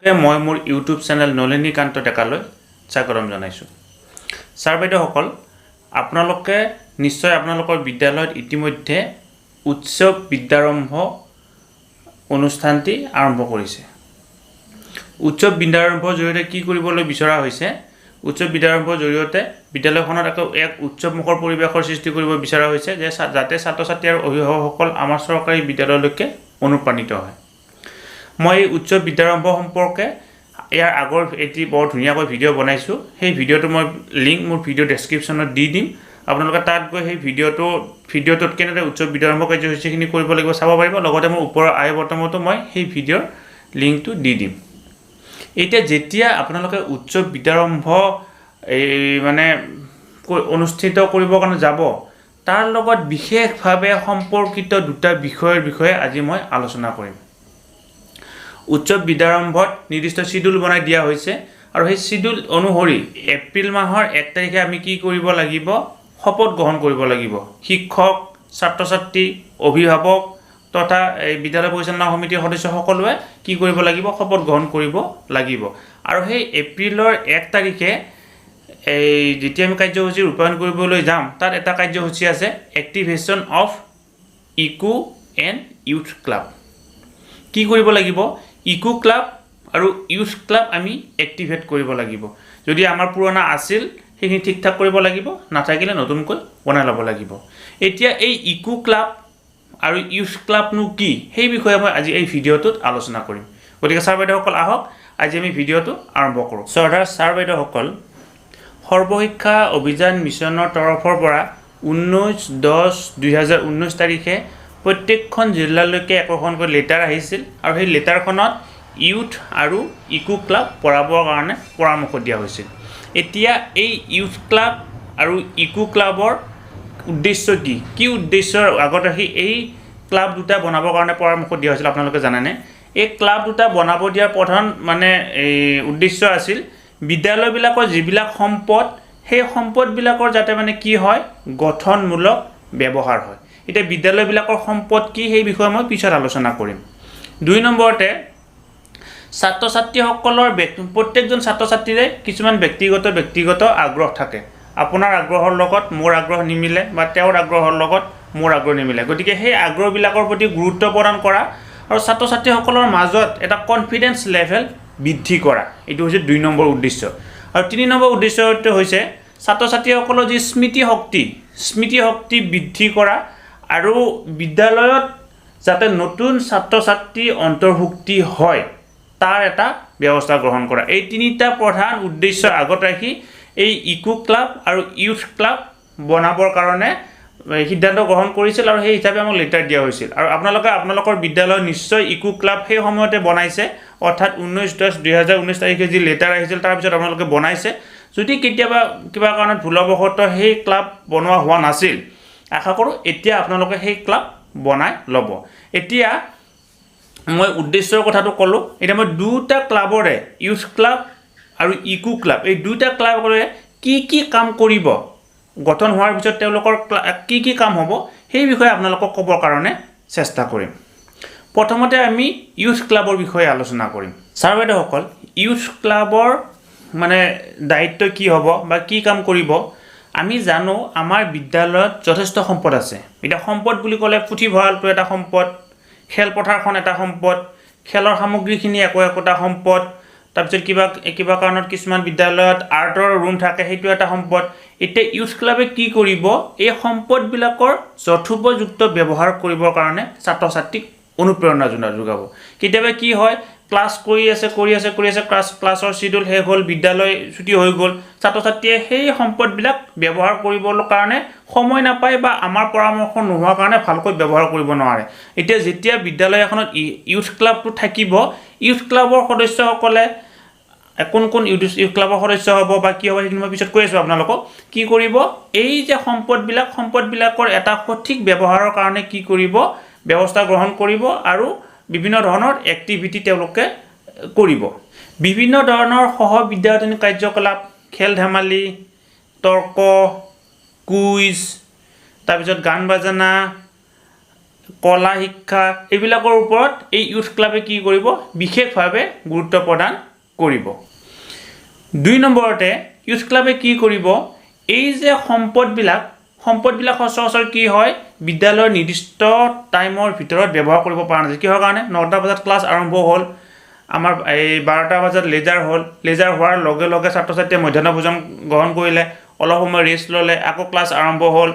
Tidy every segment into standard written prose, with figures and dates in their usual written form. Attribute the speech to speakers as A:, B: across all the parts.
A: মই মোৰ YouTube channel Nalini Kant ডেকালৈ স্বাগতম জনাইছোঁ। ছাৰ বাইদেউসকল, আপোনালোকে নিশ্চয় আপোনালোকৰ বিদ্যালয়ত ইতিমধ্যে উৎসৱ বিদ্যাৰম্ভ অনুষ্ঠানটি আৰম্ভ কৰিছে। উৎসৱ বিদ্যাৰম্ভৰ জৰিয়তে কি কৰিবলৈ বিচৰা হৈছে? উৎসৱ বিদ্যাৰম্ভৰ জৰিয়তে বিদ্যালয়খনত এক উৎসৱমুখৰ পৰিৱেশৰ সৃষ্টি কৰিব বিচৰা হৈছে যাতে ছাত্ৰ ছাত্ৰী আৰু অভিভাৱকসকল আমাৰ চৰকাৰী বিদ্যালয়লৈকে অনুপ্ৰাণিত হয়। মই উৎসৱ বিদ্যাৰম্ভ সম্পৰ্কে ইয়াৰ আগৰ এটি বৰ ধুনীয়াকৈ ভিডিঅ' বনাইছোঁ। সেই ভিডিঅ'টো মই লিংক মোৰ ভিডিঅ' ডেছক্ৰিপশ্যনত দি দিম। আপোনালোকে তাত গৈ সেই ভিডিঅ'টোত কেনেদৰে উৎসৱ বিদ্যাৰম্ভ কাৰ্যসূচীখিনি কৰিব লাগিব চাব পাৰিব। লগতে মোৰ ওপৰৰ আই বটমতো মই সেই ভিডিঅ'ৰ লিংকটো দি দিম। এতিয়া যেতিয়া আপোনালোকে উৎসৱ বিদ্যাৰম্ভ অনুষ্ঠিত কৰিবৰ কাৰণে যাব, তাৰ লগত বিশেষভাৱে সম্পৰ্কিত দুটা বিষয়ৰ বিষয়ে আজি মই আলোচনা কৰিম। উৎসৱ বিদ্যাৰম্ভত নিৰ্দিষ্ট শিডিউল বনাই দিয়া হৈছে আৰু সেই শিডিউল অনুসৰি এপ্ৰিল মাহৰ 1 তাৰিখে আমি কি কৰিব লাগিব? শপত গ্ৰহণ কৰিব লাগিব। শিক্ষক, ছাত্ৰ ছাত্ৰী, অভিভাৱক তথা এই বিদ্যালয় পৰিচালনা সমিতিৰ সদস্য সকলোৱে কি কৰিব লাগিব? শপত গ্ৰহণ কৰিব লাগিব। আৰু সেই এপ্ৰিলৰ 1 তাৰিখে যেতিয়া আমি কাৰ্যসূচী ৰূপায়ণ কৰিবলৈ যাম, তাত এটা কাৰ্যসূচী আছে, activation of eco and youth club. কি কৰিব লাগিব? ইকো ক্লাব আৰু ইউথ ক্লাব আমি এক্টিভেট কৰিব লাগিব। যদি আমাৰ পুৰণা আছিল সেইখিনি ঠিক ঠাক কৰিব লাগিব, নাথাকিলে নতুনকৈ বনাই ল'ব লাগিব। এতিয়া এই ইকো ক্লাব আৰু ইউথ ক্লাবনো কি, সেই বিষয়ে মই আজি এই ভিডিঅ'টোত আলোচনা কৰিম। গতিকে ছাৰ বাইদেউসকল আহক, আজি আমি ভিডিঅ'টো আৰম্ভ কৰোঁ। ছাৰ বাইদেউসকল, সৰ্বশিক্ষা অভিযান মিছনৰ তৰফৰ পৰা 19/10/2019 তাৰিখে প্ৰত্যেকখন জিলালৈকে একোখনকৈ লেটাৰ আহিছিল আৰু সেই লেটাৰখনত ইউথ আৰু ইকো ক্লাব পঢ়াবৰ কাৰণে পৰামৰ্শ দিয়া হৈছিল। এতিয়া এই ইউথ ক্লাব আৰু ইকো ক্লাবৰ উদ্দেশ্য কি? কি উদ্দেশ্যৰ আগত ৰাখি এই ক্লাব দুটা বনাবৰ কাৰণে পৰামৰ্শ দিয়া হৈছিল আপোনালোকে জানেনে? এই ক্লাব দুটা বনাব দিয়াৰ প্ৰধান উদ্দেশ্য আছিল বিদ্যালয়বিলাকৰ যিবিলাক সম্পদ, সেই সম্পদবিলাকৰ যাতে কি হয়, গঠনমূলক ব্যৱহাৰ হয়। এতিয়া বিদ্যালয়বিলাকৰ সম্পদ কি, সেই বিষয়ে মই পিছত আলোচনা কৰিম। 2 নম্বৰতে ছাত্ৰ ছাত্ৰীসকলৰ প্ৰত্যেকজন ছাত্ৰ ছাত্ৰীৰে কিছুমান ব্যক্তিগত আগ্ৰহ থাকে। আপোনাৰ আগ্ৰহৰ লগত মোৰ আগ্ৰহ নিমিলে বা তেওঁৰ আগ্ৰহৰ লগত মোৰ আগ্ৰহ নিমিলে। গতিকে সেই আগ্ৰহবিলাকৰ প্ৰতি গুৰুত্ব প্ৰদান কৰা আৰু ছাত্ৰ ছাত্ৰীসকলৰ মাজত এটা কনফিডেন্স লেভেল বৃদ্ধি কৰা, এইটো হৈছে 2 নম্বৰ উদ্দেশ্য। আৰু 3 নম্বৰ উদ্দেশ্যটো হৈছে ছাত্ৰ ছাত্ৰীসকলৰ যি স্মৃতিশক্তি বৃদ্ধি কৰা আৰু বিদ্যালয়ত যাতে নতুন ছাত্ৰ ছাত্ৰী অন্তৰ্ভুক্তি হয় তাৰ এটা ব্যৱস্থা গ্ৰহণ কৰা। এই 3টা প্ৰধান উদ্দেশ্য আগত ৰাখি এই ইকো ক্লাব আৰু ইউথ ক্লাব বনাবৰ কাৰণে সিদ্ধান্ত গ্ৰহণ কৰিছিল আৰু সেই হিচাপে আমাক লেটাৰ দিয়া হৈছিল। আৰু আপোনালোকৰ বিদ্যালয়ত নিশ্চয় ইকো ক্লাব সেই সময়তে বনাইছে, অৰ্থাৎ 19/10/2019 তাৰিখে যি লেটাৰ আহিছিল তাৰপিছত আপোনালোকে বনাইছে। যদি কেতিয়াবা কিবা কাৰণত ভুলবশতঃ সেই ক্লাব বনোৱা হোৱা নাছিল, আশা কৰোঁ এতিয়া আপোনালোকে সেই ক্লাব বনাই ল'ব। এতিয়া মই উদ্দেশ্যৰ কথাটো ক'লোঁ। এতিয়া মই 2টা ক্লাবৰে, ইউথ ক্লাব আৰু ইকো ক্লাব, এই 2টা ক্লাবৰে কি কাম কৰিব, গঠন হোৱাৰ পিছত তেওঁলোকৰ কি কাম হ'ব, সেই বিষয়ে আপোনালোকক ক'বৰ কাৰণে চেষ্টা কৰিম। প্ৰথমতে আমি ইউথ ক্লাবৰ বিষয়ে আলোচনা কৰিম। ছাৰ বাইদেউসকল, ইউথ ক্লাবৰ দায়িত্ব কি হ'ব বা কি কাম কৰিব? আমি জানো আমাৰ বিদ্যালয়ত যথেষ্ট সম্পদ আছে। এতিয়া সম্পদ বুলি ক'লে পুথিভঁৰালটো এটা সম্পদ, খেলপথাৰখন এটা সম্পদ, খেলৰ সামগ্ৰীখিনি একোটা সম্পদ, তাৰপিছত কিবা কাৰণত কিছুমান বিদ্যালয়ত আৰ্টৰ ৰুম থাকে, সেইটো এটা সম্পদ। এতিয়া ইউথ ক্লাবে কি কৰিব? এই সম্পদবিলাকৰ যথোপযুক্ত ব্যৱহাৰ কৰিবৰ কাৰণে ছাত্ৰ ছাত্ৰীক অনুপ্ৰেৰণা যোগাব। কেতিয়াবা কি হয়, ক্লাছ কৰি আছে ক্লাছৰ শিডিউল শেষ হ'ল, বিদ্যালয় ছুটি হৈ গ'ল, ছাত্ৰ ছাত্ৰীয়ে সেই সম্পদবিলাক ব্যৱহাৰ কৰিবৰ কাৰণে সময় নাপায় বা আমাৰ পৰামৰ্শ নোহোৱাৰ কাৰণে ভালকৈ ব্যৱহাৰ কৰিব নোৱাৰে। এতিয়া যেতিয়া বিদ্যালয় এখনত ইউথ ক্লাবটো থাকিব, ইউথ ক্লাবৰ সদস্যসকলে কোন ইউথ ক্লাবৰ সদস্য হ'ব বা কি হ'ব সেইখিনি মই পিছত কৈ আছোঁ আপোনালোকক। কি কৰিব? এই যে সম্পদবিলাকৰ এটা সঠিক ব্যৱহাৰৰ কাৰণে কি কৰিব? ব্যৱস্থা গ্ৰহণ কৰিব আৰু বিভিন্ন ধৰণৰ এক্টিভিটি তেওঁলোকে কৰিব। বিভিন্ন ধৰণৰ বিদ্যায়তনিক কাৰ্যকলাপ, খেল ধেমালি, তৰ্ক, কুইজ, তাৰপিছত গান বাজানা, কলা শিক্ষা এইবিলাকৰ ওপৰত এই ইউথ ক্লাবে কি কৰিব বিশেষভাৱে গুৰুত্ব প্ৰদান কৰিব 2 নম্বৰতে ইউথ ক্লাবে কি কৰিব এই যে সম্পদবিলাক সচৰাচৰ কি হয় বিদ্যালয়ৰ নিৰ্দিষ্ট টাইমৰ ভিতৰত ব্যৱহাৰ কৰিব পৰা নাযায় কিহৰ কাৰণে 9টা বজাত ক্লাছ আৰম্ভ হ'ল আমাৰ এই 12টা বজাত লেজাৰ হ'ল লেজাৰ হোৱাৰ লগে লগে ছাত্ৰ-ছাত্ৰীয়ে মধ্যাহ্ন ভোজন গ্ৰহণ কৰিলে অলপ সময় ৰেষ্ট ল'লে আকৌ ক্লাছ আৰম্ভ হ'ল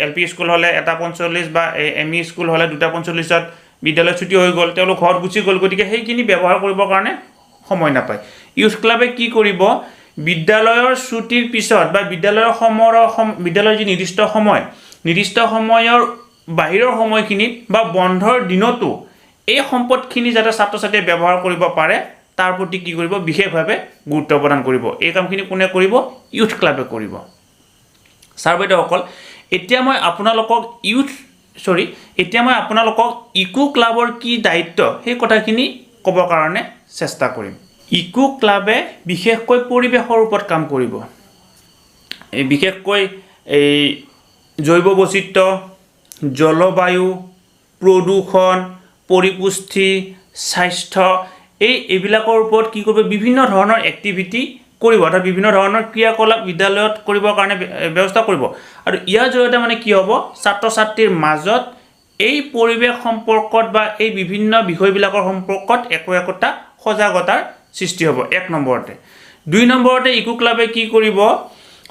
A: এলপি স্কুল হলে 1:45 বা এমই স্কুল হলে 2:45ত বিদ্যালয় ছুটি হৈ গ'ল তেওঁলোক ঘৰত গুচি গ'ল গতিকে সেইখিনি ব্যৱহাৰ কৰিবৰ কাৰণে সময় নাপায় ইউথ ক্লাবে কি কৰিব বিদ্যালয়ৰ ছুটিৰ পিছত বা বিদ্যালয়ৰ বিদ্যালয়ৰ যি নিৰ্দিষ্ট সময়ৰ বাহিৰৰ সময়খিনিত বা বন্ধৰ দিনতো এই সম্পদখিনি যাতে ছাত্ৰ-ছাত্ৰীয়ে ব্যৱহাৰ কৰিব পাৰে তাৰ প্ৰতি কি কৰিব বিশেষভাৱে গুৰুত্ব প্ৰদান কৰিব এই কামখিনি কোনে কৰিব ইউথ ক্লাবে কৰিব ছাৰ বাইদেউসকল এতিয়া মই আপোনালোকক ইকো ক্লাবৰ কি দায়িত্ব সেই কথাখিনি ক'বৰ কাৰণে চেষ্টা কৰিম ইকো ক্লাবে বিশেষকৈ পৰিৱেশৰ ওপৰত কাম কৰিব বিশেষকৈ এই জৈৱ বৈচিত্ৰ্য জলবায়ু প্ৰদূষণ পৰিপুষ্টি স্বাস্থ্য এইবিলাকৰ ওপৰত কি কৰিব বিভিন্ন ধৰণৰ এক্টিভিটি কৰিব অৰ্থাৎ বিভিন্ন ধৰণৰ ক্ৰিয়াকলাপ বিদ্যালয়ত কৰিবৰ কাৰণে ব্যৱস্থা কৰিব আৰু ইয়াৰ জৰিয়তে মানে কি হ'ব ছাত্ৰ-ছাত্ৰীৰ মাজত এই পৰিৱেশ সম্পৰ্কত বা এই বিভিন্ন বিষয়বিলাকৰ সম্পৰ্কত একোটা সজাগতাৰ সৃষ্টি হ'ব 1 নম্বৰতে 2 নম্বৰতে ইকো ক্লাবে কি কৰিব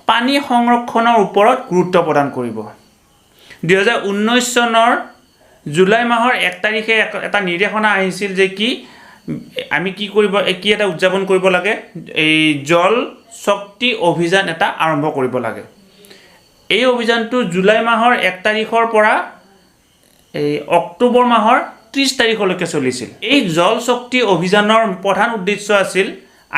A: পানী সংৰক্ষণৰ ওপৰত গুৰুত্ব প্ৰদান কৰিব 2019 চনৰ জুলাই মাহৰ 1 তাৰিখে এটা নিৰ্দেশনা আহিছিল যে কি আমি কি কৰিব কি এটা উদযাপন কৰিব লাগে এই জল শক্তি অভিযান এটা আৰম্ভ কৰিব লাগে এই অভিযানটো জুলাই মাহৰ 1 তাৰিখৰ পৰা এই অক্টোবৰ মাহৰ 30 তাৰিখলৈকে চলিছিল এই জল শক্তি অভিযানৰ প্ৰধান উদ্দেশ্য আছিল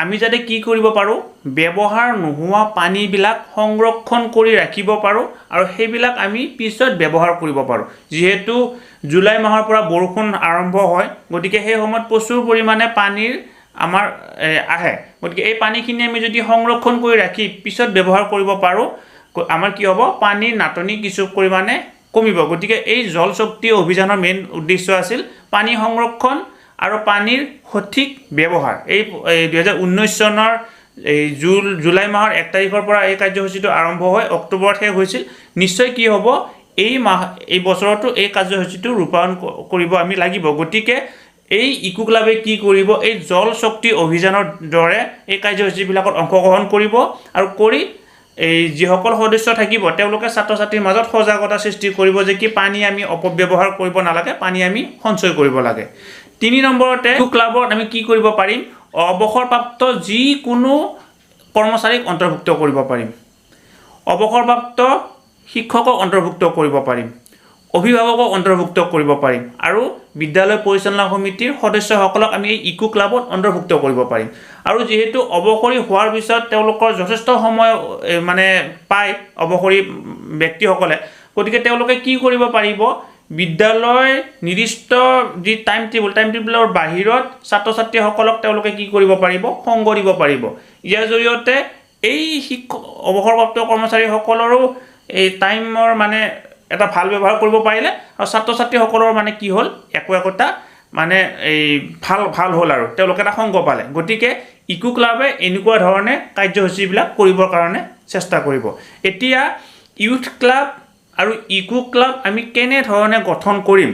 A: আমি যাতে কি কৰিব পাৰো ব্যৱহাৰ নোহোৱা পানীবিলাক সংৰক্ষণ কৰি ৰাখিব পাৰো আৰু সেইবিলাক আমি পিছত ব্যৱহাৰ কৰিব পাৰো যেহেতু জুলাই মাহৰ পৰা বৰষুণ আৰম্ভ হয় গতিকে সেই সময়ত প্ৰচুৰ পৰিমাণে পানীৰ আমাৰ আহে গতিকে এই পানীখিনি আমি যদি সংৰক্ষণ কৰি ৰাখি পিছত ব্যৱহাৰ কৰিব পাৰো আমাৰ কি হ'ব পানীৰ নাটনি কিছু পৰিমাণে কমিব গতিকে এই জল শক্তি অভিযানৰ মেইন উদ্দেশ্য আছিল পানী সংৰক্ষণ আৰু পানীৰ সঠিক ব্যৱহাৰ এই 2019 চনৰ এই জুলাই মাহৰ 1 তাৰিখৰ পৰা এই কাৰ্যসূচীটো আৰম্ভ হৈ অক্টোবৰত শেষ হৈছিল নিশ্চয় কি হ'ব এই বছৰটো এই কাৰ্যসূচীটো ৰূপায়ণ কৰিব আমি লাগিব গতিকে এই ইকো ক্লাবে কি কৰিব এই জল শক্তি অভিযানৰ দৰে এই কাৰ্যসূচীবিলাকত অংশগ্ৰহণ কৰিব আৰু কৰি এই যিসকল সদস্য থাকিব তেওঁলোকে ছাত্ৰ-ছাত্ৰীৰ মাজত সজাগতা সৃষ্টি কৰিব যে কি পানী আমি অপব্যৱহাৰ কৰিব নালাগে পানী আমি সঞ্চয় কৰিব লাগে 3 নম্বৰতে ইকো ক্লাবত আমি কি কৰিব পাৰিম অৱসৰপ্ৰাপ্ত যিকোনো কৰ্মচাৰীক অন্তৰ্ভুক্ত কৰিব পাৰিম অৱসৰপ্ৰাপ্ত শিক্ষকক অন্তৰ্ভুক্ত কৰিব পাৰিম অভিভাৱকক অন্তৰ্ভুক্ত কৰিব পাৰিম আৰু বিদ্যালয় পৰিচালনা সমিতিৰ সদস্যসকলক আমি এই ইকো ক্লাবত অন্তৰ্ভুক্ত কৰিব পাৰিম আৰু যেহেতু অৱসৰী হোৱাৰ পিছত তেওঁলোকৰ যথেষ্ট সময় মানে পায় অৱসৰী ব্যক্তিসকলে গতিকে তেওঁলোকে কি কৰিব পাৰিব বিদ্যালয় নিৰ্দিষ্ট যি টাইম টেবুলৰ বাহিৰত ছাত্ৰ-ছাত্ৰীসকলক তেওঁলোকে কি কৰিব পাৰিব সংগ দিব পাৰিব ইয়াৰ জৰিয়তে এই শিক্ষক অৱসৰপ্ৰাপ্ত কৰ্মচাৰীসকলৰো এই টাইমৰ মানে এটা ভাল ব্যৱহাৰ কৰিব পাৰিলে আৰু ছাত্ৰ-ছাত্ৰীসকলৰ মানে কি হ'ল একোটা মানে এই ভাল হ'ল আৰু তেওঁলোকে এটা সংগ পালে গতিকে ইকো ক্লাবে এনেকুৱা ধৰণে কাৰ্যসূচীবিলাক কৰিবৰ কাৰণে চেষ্টা কৰিব এতিয়া ইউথ ক্লাব আৰু ইকো ক্লাব আমি কেনে ধৰণে গঠন কৰিম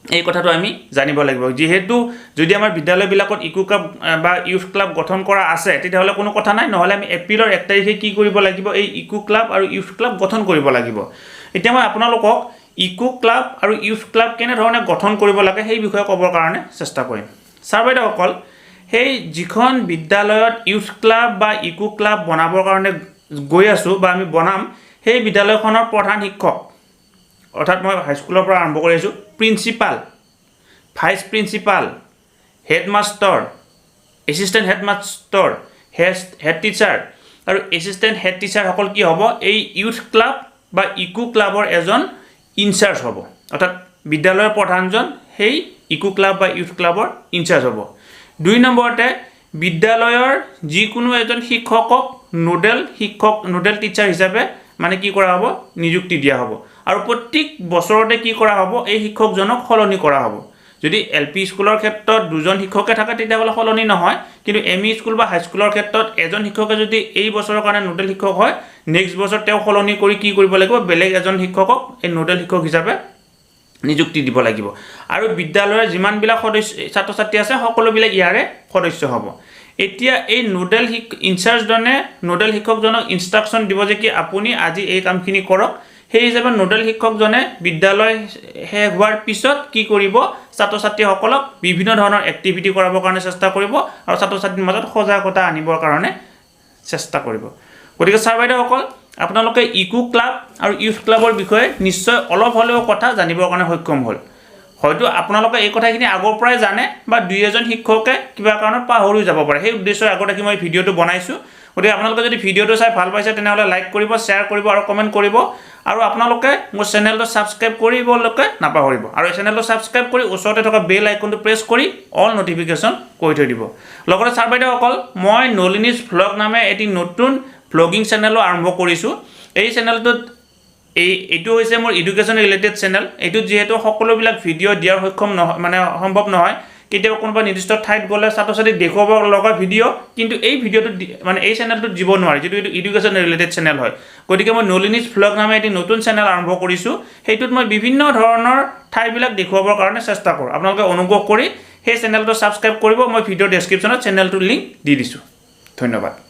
A: এই কথাটো আমি জানিব লাগিব যেহেতু যদি আমাৰ বিদ্যালয়বিলাকত ইকো ক্লাব বা ইউথ ক্লাব গঠন কৰা আছে তেতিয়াহ'লে কোনো কথা নাই নহ'লে আমি এপ্ৰিলৰ 1 তাৰিখে কি কৰিব লাগিব এই ইকো ক্লাব আৰু ইউথ ক্লাব গঠন কৰিব লাগিব এতিয়া মই আপোনালোকক ইকো ক্লাব আৰু ইউথ ক্লাব কেনে ধৰণে গঠন কৰিব লাগে সেই বিষয়ে ক'বৰ কাৰণে চেষ্টা কৰিম ছাৰ বাইদেউসকল সেই যিখন বিদ্যালয়ত ইউথ ক্লাব বা ইকো ক্লাব বনাবৰ কাৰণে গৈ আছোঁ বা আমি বনাম সেই বিদ্যালয়খনৰ প্ৰধান শিক্ষক অৰ্থাৎ মই হাইস্কুলৰ পৰা আৰম্ভ কৰি আছোঁ principal vice principal headmaster assistant headmaster head teacher আৰু এছিষ্টেণ্ট হেড টিচাৰসকল কি হ'ব এই ইউথ ক্লাব বা ইকো ক্লাবৰ এজন ইনচাৰ্জ হ'ব অৰ্থাৎ বিদ্যালয়ৰ প্ৰধানজন সেই ইকো ক্লাব বা ইউথ ক্লাবৰ ইনচাৰ্জ হ'ব 2 নম্বৰতে বিদ্যালয়ৰ যিকোনো এজন শিক্ষকক নোডেল টিচাৰ হিচাপে মানে কি কৰা হ'ব নিযুক্তি দিয়া হ'ব আৰু প্ৰত্যেক বছৰতে কি কৰা হ'ব এই শিক্ষকজনক সলনি কৰা হ'ব যদি এলপি স্কুলৰ ক্ষেত্ৰত দুজন শিক্ষকে থাকে তেতিয়াহ'লে সলনি নহয় কিন্তু এমই স্কুল বা হাই স্কুলৰ ক্ষেত্ৰত এজন শিক্ষকে যদি এই বছৰৰ কাৰণে নোডেল শিক্ষক হয় নেক্সট বছৰ তেওঁ সলনি কৰি কি কৰিব লাগিব বেলেগ এজন শিক্ষকক এই নোডেল শিক্ষক হিচাপে নিযুক্তি দিব লাগিব আৰু বিদ্যালয়ৰ যিমানবিলাক সদস্য ছাত্ৰ ছাত্ৰী আছে সকলোবিলাক ইয়াৰে সদস্য হ'ব এতিয়া এই নোডেল ইনচাৰ্জজনে নোডেল শিক্ষকজনক ইনষ্ট্ৰাকচন দিব যে কি আপুনি আজি এই কামখিনি কৰক সেই হিচাপে নোডেল শিক্ষকজনে বিদ্যালয় শেষ হোৱাৰ পিছত কি কৰিব ছাত্ৰ ছাত্ৰীসকলক বিভিন্ন ধৰণৰ এক্টিভিটি কৰাবৰ কাৰণে চেষ্টা কৰিব আৰু ছাত্ৰ ছাত্ৰীৰ মাজত সজাগতা আনিবৰ কাৰণে চেষ্টা কৰিব গতিকে ছাৰ বাইদেউসকল আপোনালোকে ইকো ক্লাব আৰু ইউথ ক্লাবৰ বিষয়ে নিশ্চয় অলপ হ'লেও কথা জানিবৰ কাৰণে সক্ষম হ'ল হয়তো আপোনালোকে এই কথাখিনি আগৰ পৰাই জানে বা দুই এজন শিক্ষকে কিবা কাৰণত পাহৰি যাব পাৰে সেই উদ্দেশ্যৰ আগতে কি মই ভিডিঅ'টো বনাইছো গতিকে আপোনালোকে যদি ভিডিঅ'টো চাই ভাল পাইছে তেনেহ'লে লাইক কৰিব শ্বেয়াৰ কৰিব আৰু কমেণ্ট কৰিব আৰু আপোনালোকে মোৰ চেনেলটো ছাবস্ক্ৰাইব কৰিবলৈকে নাপাহৰিব আৰু এই চেনেলটো ছাবস্ক্ৰাইব কৰি ওচৰতে থকা বেল আইকনটো প্ৰেছ কৰি অল নটিফিকেশ্যন কৰি থৈ দিব লগতে ছাৰ বাইদেউসকল মই নলিনিছ ভ্লগ নামে এটি নতুন ভ্লগিং চেনেলো আৰম্ভ কৰিছোঁ এই চেনেলটোত এইটো হৈছে মোৰ এডুকেশ্যন ৰিলেটেড চেনেল এইটোত যিহেতু সকলোবিলাক ভিডিঅ' দিয়াৰ সক্ষম নহয় মানে সম্ভৱ নহয় কেতিয়াবা কোনোবা নিৰ্দিষ্ট ঠাইত গ'লে ছাত্ৰ ছাত্ৰীক দেখুৱাব লগা ভিডিঅ' কিন্তু এই ভিডিঅ'টোত মানে এই চেনেলটোত দিব নোৱাৰি যিটো এইটো এডুকেশ্যন ৰিলেটেড চেনেল হয় গতিকে মই নলিনিছ ভ্লগ নামে এটি নতুন চেনেল আৰম্ভ কৰিছোঁ সেইটোত মই বিভিন্ন ধৰণৰ ঠাইবিলাক দেখুৱাবৰ কাৰণে চেষ্টা কৰোঁ আপোনালোকে অনুগ্ৰহ কৰি সেই চেনেলটো ছাবস্ক্ৰাইব কৰিব মই ভিডিঅ' ডেছক্ৰিপশ্যনত চেনেলটোৰ লিংক দি দিছোঁ ধন্যবাদ